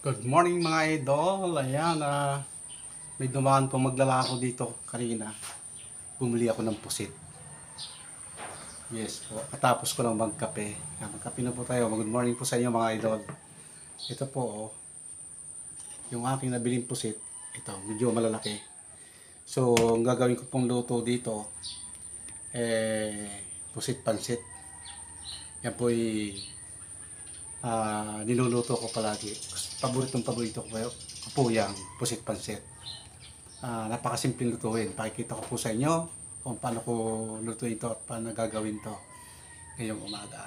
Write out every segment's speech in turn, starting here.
Good morning mga idol. Ayan, may dumaan po maglalako dito kanina. Bumili ako ng pusit. Yes po. Katapos ko lang magkape. Magkape na po tayo. Good morning po sa inyo mga idol. Ito po, yung aking nabiling pusit. Ito, medyo malalaki. So, ang gagawin ko pong luto dito, pusit pansit. Yan po niluluto ko palagi. Paborito ko po yung pusit pansit. Napakasimpleng lutuin. Pakikita ko po sa inyo kung paano ko lutuin ito at paano gagawin to ngayong umaga.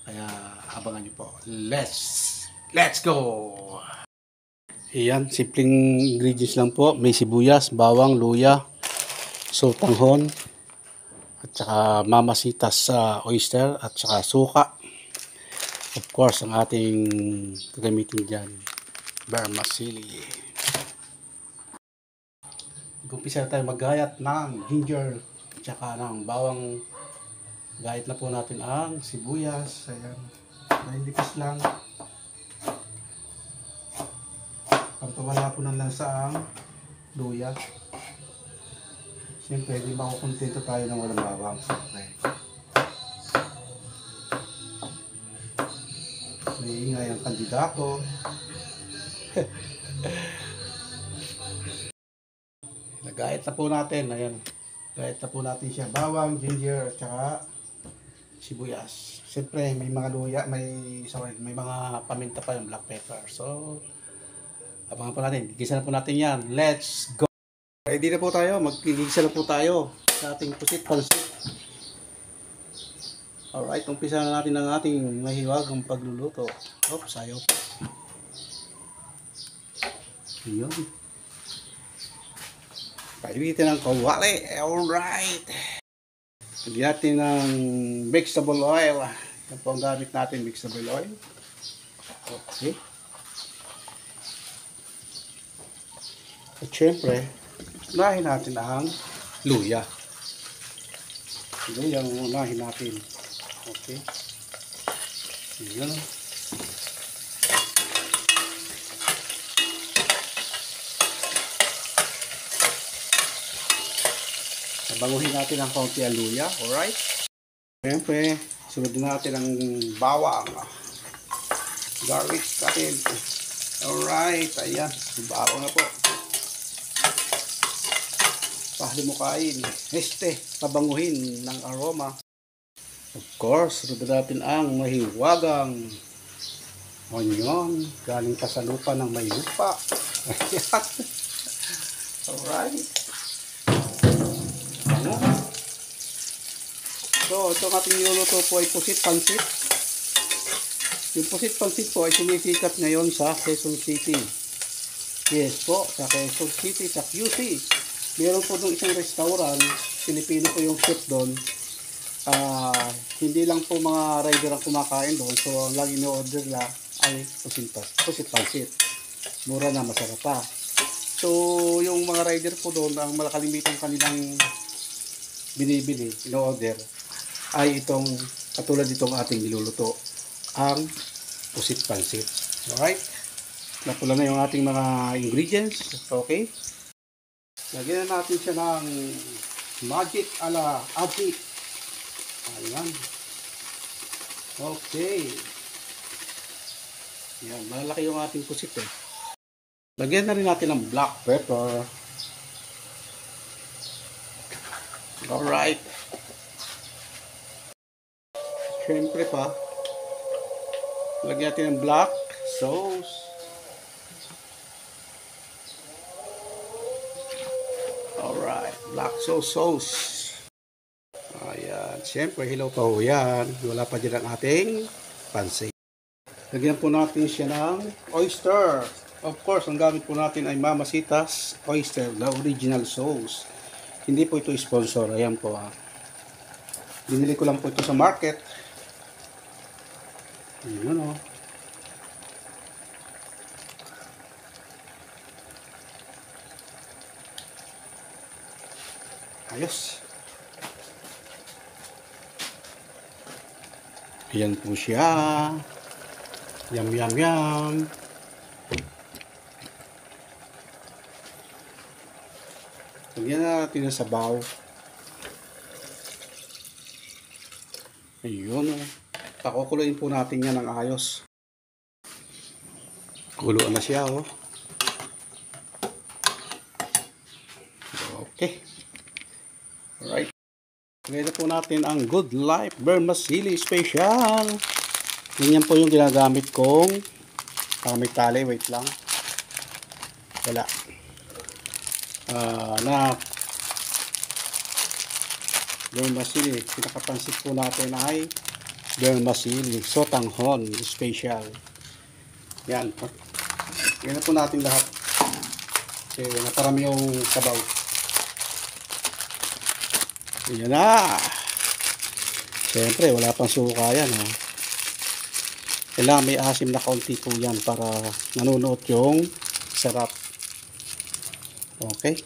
Kaya abangan nyo po. Let's go! Iyan, simpleng ingredients lang po. May sibuyas, bawang, luya, sultanghon, at saka mamasitas sa oyster, at saka suka. Of course, ang ating gagamitin dyan, vermicelli. Umpisa tayo maggayat ng ginger at saka ng bawang. Gayat na po natin ang sibuyas. Ayan. Nalilipis lang. Pagpawala po ng lansa ang luya. Siyempre, hindi makukontento tayo ng walang bawang. Okay. Naingay ang kandidato. Nagayat na po natin. Ayan. Gayat na po natin siya. Bawang, ginger, at saka sibuyas. Siyempre, may mga luya, may mga paminta pa yung black pepper. So, abangan po natin. Gigisa na po natin yan. Let's go! Ready na po tayo. Magigisa na po tayo sa ating pusit pansit. Alright, umpisa na natin ang ating mahiwagang pagluluto. Oops, ayaw. Yun. Painitin ang kawali. Alright. Lagyan natin ng vegetable oil. Yan po ang gamit natin, vegetable oil. Okay. At syempre, unahin natin ang luya. Luya ang unahin natin. Okay. Yan. Banguhin natin ang kaunti ang luya. Alright. Siyempre, sunod natin ang bawang. Garlic natin. Alright. Ayan. Bawang na po. Pahalimukain. Pabanguhin ng aroma. Of course, sunod natin ang mahiwagang onion. Galing pa sa lupa ng may lupa. Ayan. Alright. So, ito ang ating niluluto po ay pusit pansit. Yung pusit pansit po ay sumisikat ngayon sa Quezon City. Yes po, sa Quezon City, sa QC. Meron po doon isang restaurant, Pilipino po yung chef doon. Hindi lang po mga rider ang kumakain doon. So, ang lagi ni-order na ay pusit pansit. Mura na, masarap pa. So, yung mga rider po doon, ang malakalimitang kanilang binibili, in-order, ay itong, katulad itong ating niluluto, ang pusit pansit. Alright? Napula na yung ating mga ingredients. Okay? Lagyan na natin siya ng magic ala aji. Ayan. Okay. Ayan, malaki yung ating pusit eh. Lagyan na rin natin ng black pepper. Alright. Siyempre pa, lagyan natin ng black sauce. Alright, black sauce. Ayan, siyempre hilaw pa ho yan. Wala pa dyan ang ating pansit. Lagyan po natin siya ng oyster. Of course, ang gamit po natin ay mamasitas oyster, the original sauce. Hindi po ito sponsor. Ayan po binili ko lang po ito sa market. Ayan o. Ayos. Ayan po siya. Yum, yum, yum. Lagyan na natin ng sabaw. Ayun o. Pakukuluin po natin yan ng ayos. Kuluan na siya o. Okay. Alright. Lagyan na po natin ang Good Life Vermicelli Special. Ganyan po yung ginagamit kong may tali. Wait lang. Wala. Vermicelli. Pinakapansit po natin ay Vermicelli Sotanghon Special. Yan. Yan na po natin lahat. Kasi naparami yung sabaw. Yan na. Siyempre, wala pang suka yan. Ha? Kailangan may asim na kaunti po yan para nanunuot yung sarap. Okay.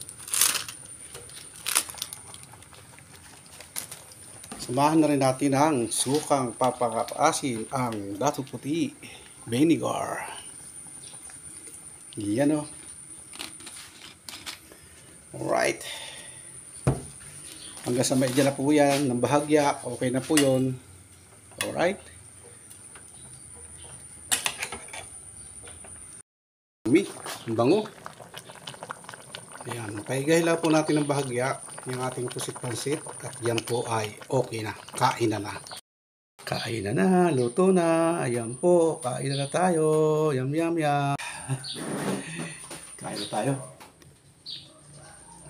Samahan na rin natin ang sukang papakapasin ang dato puti vinegar. Yan o. Alright. Hanggang sa medya na po yan ng bahagya. Okay na po yun. Alright. Ang bango. Ayan. Paigay lang po natin ng bahagya yung ating pusit-pansit. At yan po ay okay na. Kain na na. Kain na na. Luto na. Ayan po. Kain na na tayo. Yum yum yum. Kain na tayo.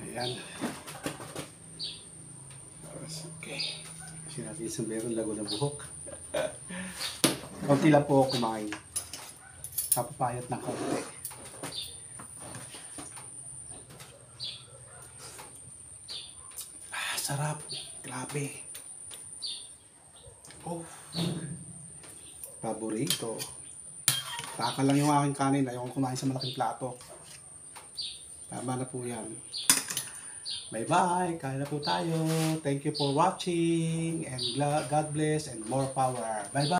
Ayan. Okay. Kasi natin isang meron lago ng buhok. Kaunti lang po kumain. Kapapayat ng kaunti. Sarap. Grabe. Oh. Paborito. Taka lang yung aking kanin. Ayaw kong kumain sa malaking plato. Tama na po yan. Bye-bye. Kain na po tayo. Thank you for watching. And God bless and more power. Bye-bye.